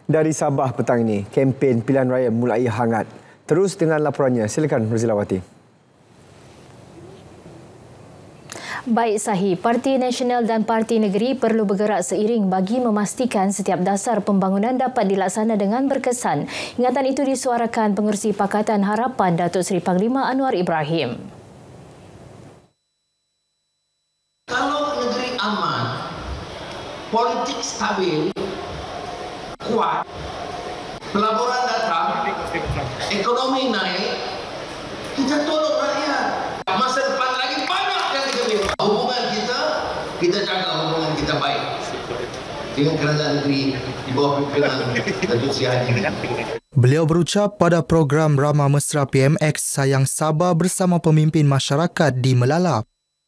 Dari Sabah petang ini, kempen pilihan raya mulai hangat. Terus dengan laporannya, silakan Razilawati. Baik Sahih, Parti Nasional dan Parti Negeri perlu bergerak seiring bagi memastikan setiap dasar pembangunan dapat dilaksana dengan berkesan. Ingatan itu disuarakan Pengerusi Pakatan Harapan Datuk Seri Panglima Anwar Ibrahim. Kalau negeri aman, politik stabil, kuat, pelaburan datang, ekonomi naik, kita tolong rakyat. Masa depan lagi banyak yang kita bina. Hubungan kita jaga hubungan kita baik dengan kerajaan negeri di bawah pimpinan Datuk Seri Haji. Beliau berucap pada program Rama Mesra PMX Sayang Sabah bersama pemimpin masyarakat di Melalap.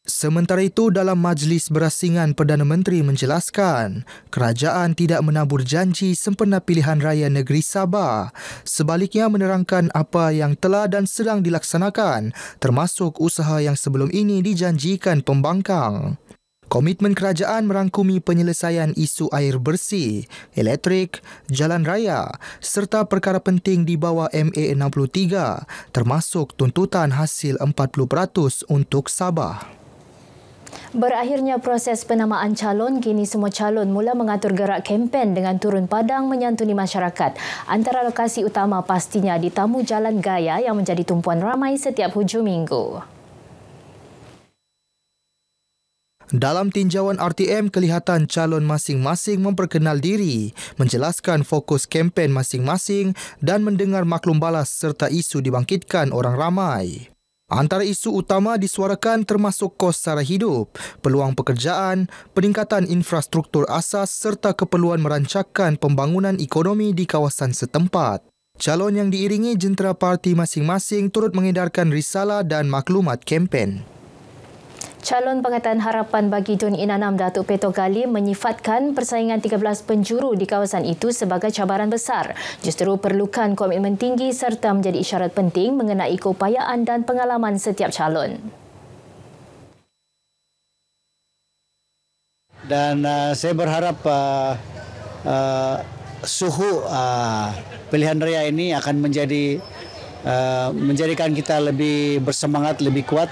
Sementara itu, dalam majlis berasingan Perdana Menteri menjelaskan, kerajaan tidak menabur janji sempena pilihan raya negeri Sabah. Sebaliknya menerangkan apa yang telah dan sedang dilaksanakan, termasuk usaha yang sebelum ini dijanjikan pembangkang. Komitmen kerajaan merangkumi penyelesaian isu air bersih, elektrik, jalan raya serta perkara penting di bawah MA63, termasuk tuntutan hasil 40% untuk Sabah. Berakhirnya proses penamaan calon, kini semua calon mula mengatur gerak kempen dengan turun padang menyantuni masyarakat. Antara lokasi utama pastinya di Tamu Jalan Gaya yang menjadi tumpuan ramai setiap hujung minggu. Dalam tinjauan RTM, kelihatan calon masing-masing memperkenal diri, menjelaskan fokus kempen masing-masing dan mendengar maklum balas serta isu dibangkitkan orang ramai. Antara isu utama disuarakan termasuk kos sara hidup, peluang pekerjaan, peningkatan infrastruktur asas serta keperluan merancangkan pembangunan ekonomi di kawasan setempat. Calon yang diiringi jentera parti masing-masing turut mengedarkan risalah dan maklumat kempen. Calon Pakatan Harapan bagi Tun Inanam Datuk Peto Gali menyifatkan persaingan 13 penjuru di kawasan itu sebagai cabaran besar. Justru perlukan komitmen tinggi serta menjadi isyarat penting mengenai keupayaan dan pengalaman setiap calon. Dan saya berharap suhu pilihan raya ini akan menjadikan kita lebih bersemangat, lebih kuat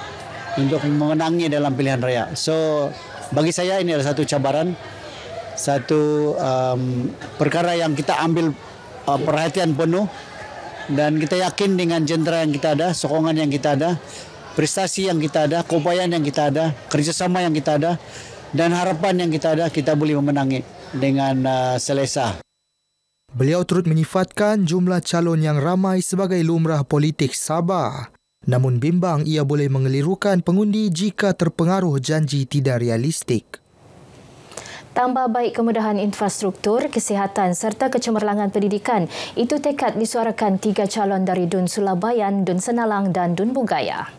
untuk memenangi dalam pilihan raya. So, bagi saya ini adalah satu cabaran, satu perkara yang kita ambil perhatian penuh dan kita yakin dengan jentera yang kita ada, sokongan yang kita ada, prestasi yang kita ada, keupayaan yang kita ada, kerjasama yang kita ada dan harapan yang kita ada, kita boleh memenangi dengan selesa. Beliau turut menyifatkan jumlah calon yang ramai sebagai lumrah politik Sabah. Namun bimbang ia boleh mengelirukan pengundi jika terpengaruh janji tidak realistik. Tambah baik kemudahan infrastruktur, kesihatan serta kecemerlangan pendidikan. Itu tekad disuarakan 3 calon dari Dun Sulabayan, Dun Senalang dan Dun Bugaya.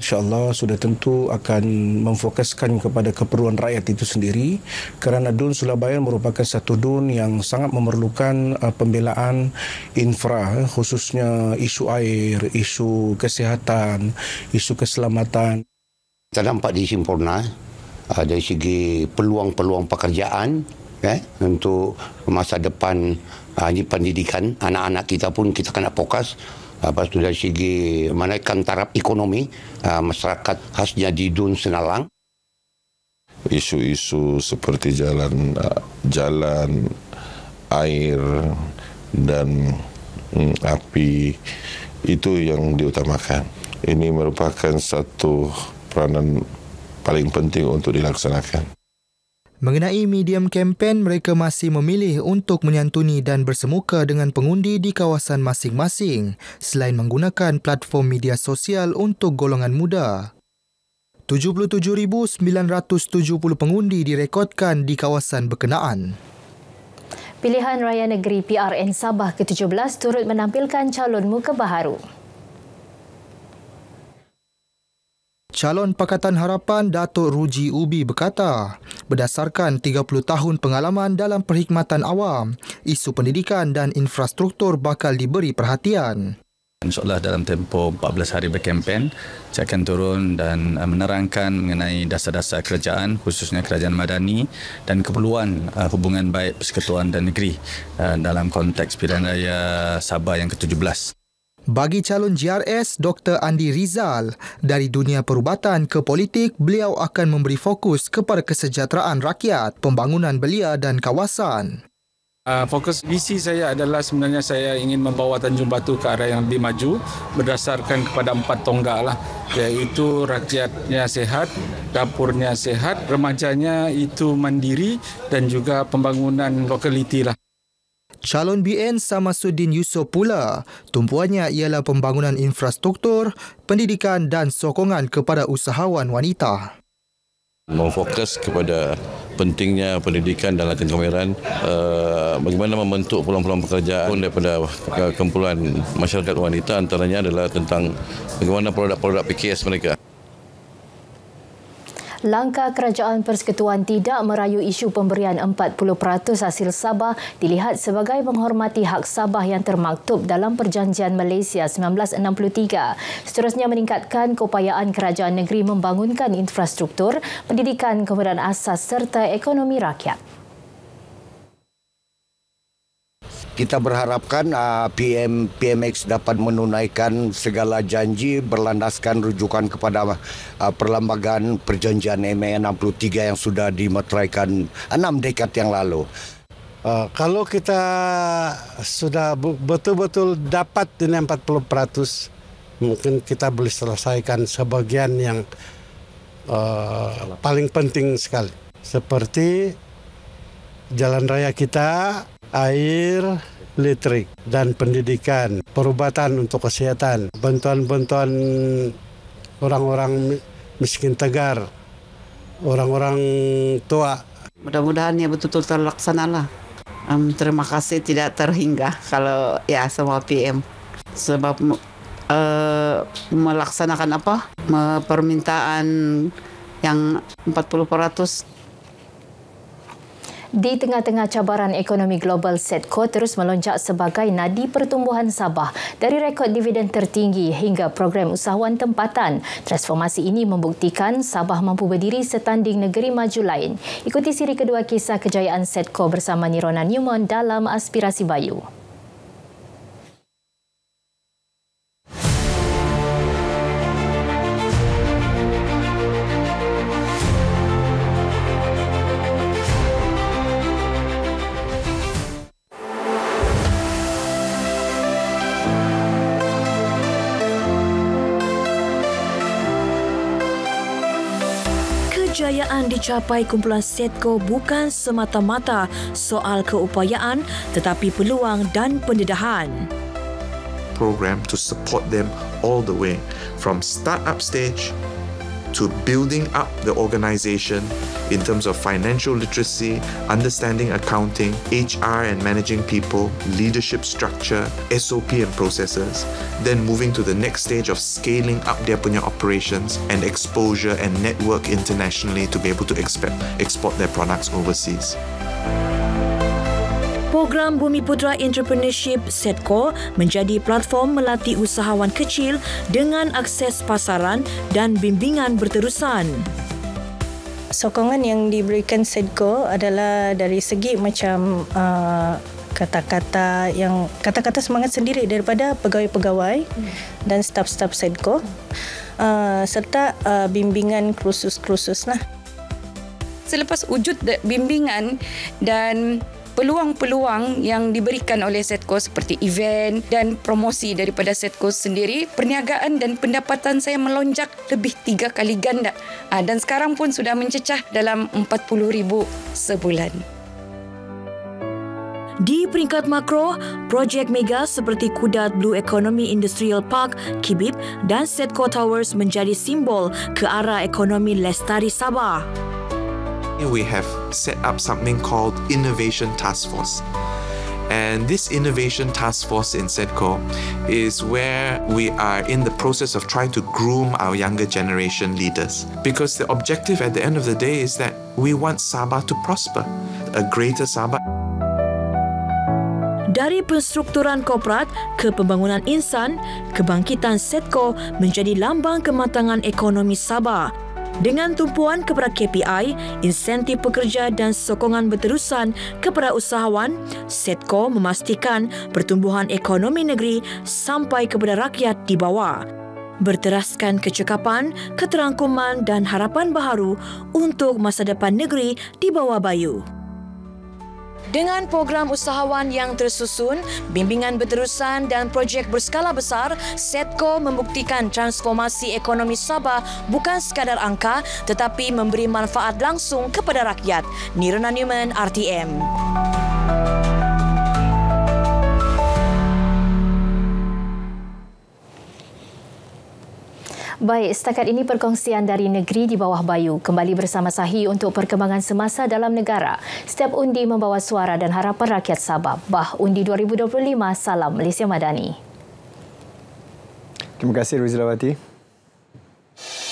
InsyaAllah sudah tentu akan memfokuskan kepada keperluan rakyat itu sendiri kerana Dun Sulabayan merupakan satu dun yang sangat memerlukan pembelaan infra, khususnya isu air, isu kesihatan, isu keselamatan. Kita nampak di Sempurna dari segi peluang-peluang pekerjaan untuk masa depan pendidikan anak-anak kita pun kita kena fokus. Lepas itu dari segi menaikkan taraf ekonomi masyarakat khasnya di Dun Senalang. Isu-isu seperti jalan, air dan api itu yang diutamakan. Ini merupakan satu peranan paling penting untuk dilaksanakan. Mengenai medium kempen, mereka masih memilih untuk menyantuni dan bersemuka dengan pengundi di kawasan masing-masing selain menggunakan platform media sosial untuk golongan muda. 77,970 pengundi direkodkan di kawasan berkenaan. Pilihan Raya Negeri PRN Sabah ke-17 turut menampilkan calon muka baharu. Calon Pakatan Harapan Datuk Ruji Ubi berkata, berdasarkan 30 tahun pengalaman dalam perkhidmatan awam, isu pendidikan dan infrastruktur bakal diberi perhatian. InsyaAllah dalam tempoh 14 hari berkempen, saya akan turun dan menerangkan mengenai dasar-dasar kerajaan, khususnya kerajaan madani dan keperluan hubungan baik persekutuan dan negeri dalam konteks pilihan raya Sabah yang ke-17. Bagi calon GRS Dr. Andi Rizal, dari dunia perubatan ke politik, beliau akan memberi fokus kepada kesejahteraan rakyat, pembangunan belia dan kawasan. Fokus visi saya adalah sebenarnya saya ingin membawa Tanjung Batu ke arah yang lebih maju berdasarkan kepada 4 tonggak lah, iaitu rakyatnya sehat, dapurnya sehat, remajanya itu mandiri dan juga pembangunan lokaliti lah. Calon BN Samasuddin Yusof pula, tumpuannya ialah pembangunan infrastruktur, pendidikan dan sokongan kepada usahawan wanita. Memfokus kepada pentingnya pendidikan dan latihan kemahiran, bagaimana membentuk peluang-peluang pekerjaan daripada kumpulan masyarakat wanita, antaranya adalah tentang bagaimana produk-produk PKS mereka. Langkah Kerajaan Persekutuan tidak merayu isu pemberian 40% hasil Sabah dilihat sebagai menghormati hak Sabah yang termaktub dalam Perjanjian Malaysia 1963. Seterusnya meningkatkan keupayaan kerajaan negeri membangunkan infrastruktur, pendidikan, kemudahan asas serta ekonomi rakyat. Kita berharapkan PMX dapat menunaikan segala janji berlandaskan rujukan kepada perlembagaan Perjanjian MA 63 yang sudah dimeteraikan 6 dekad yang lalu. Kalau kita sudah betul-betul dapat ini 40%, mungkin kita boleh selesaikan sebagian yang paling penting sekali. Seperti jalan raya kita, air, listrik dan pendidikan, perubatan untuk kesehatan, bantuan-bantuan orang-orang miskin tegar, orang-orang tua. Mudah-mudahan ya betul-betul terlaksana lah. Terima kasih tidak terhingga kalau ya sama PM sebab melaksanakan permintaan yang 40%. Di tengah-tengah cabaran ekonomi global, Sedco terus melonjak sebagai nadi pertumbuhan Sabah dari rekod dividen tertinggi hingga program usahawan tempatan. Transformasi ini membuktikan Sabah mampu berdiri setanding negeri maju lain. Ikuti siri kedua kisah kejayaan Sedco bersama Nirona Newman dalam Aspirasi Bayu. Kejayaan dicapai kumpulan Sedco bukan semata-mata soal keupayaan tetapi peluang dan pendedahan. Program to support them all the way from start-up stage to building up the organization in terms of financial literacy, understanding accounting, HR and managing people, leadership structure, SOP and processes, then moving to the next stage of scaling up their punya operations and exposure and network internationally to be able to export their products overseas. Program Bumiputra Entrepreneurship Sedco menjadi platform melatih usahawan kecil dengan akses pasaran dan bimbingan berterusan. Sokongan yang diberikan Sedco adalah dari segi macam kata-kata semangat sendiri daripada pegawai-pegawai dan staf-staf Sedco serta bimbingan kursus-kursus lah. Selepas wujud bimbingan dan peluang-peluang yang diberikan oleh Sedco seperti event dan promosi daripada Sedco sendiri, perniagaan dan pendapatan saya melonjak lebih 3 kali ganda. Dan sekarang pun sudah mencecah dalam 40,000 sebulan. Di peringkat makro, projek mega seperti Kudat Blue Economy Industrial Park, KIBIP dan Sedco Towers menjadi simbol ke arah ekonomi lestari Sabah. We have set up something called Innovation Task Force. And this Innovation Task Force in Sedco is where we are in the process of trying to groom our younger generation leaders. Because the objective at the end of the day is that we want Sabah to prosper, a greater Sabah. Dari penstrukturan korporat ke pembangunan insan, kebangkitan Sedco menjadi lambang kematangan ekonomi Sabah. Dengan tumpuan kepada KPI, insentif pekerja dan sokongan berterusan kepada usahawan, Sedco memastikan pertumbuhan ekonomi negeri sampai kepada rakyat di bawah. Berteraskan kecekapan, keterangkuman dan harapan baharu untuk masa depan negeri di bawah Bayu. Dengan program usahawan yang tersusun, bimbingan berterusan dan projek berskala besar, Sedco membuktikan transformasi ekonomi Sabah bukan sekadar angka tetapi memberi manfaat langsung kepada rakyat. Nirona Newman, RTM. Baik, setakat ini perkongsian dari negeri di bawah Bayu. Kembali bersama Sahi untuk perkembangan semasa dalam negara. Setiap undi membawa suara dan harapan rakyat Sabah. Bah Undi 2025, salam Malaysia Madani. Terima kasih Ruzilawati.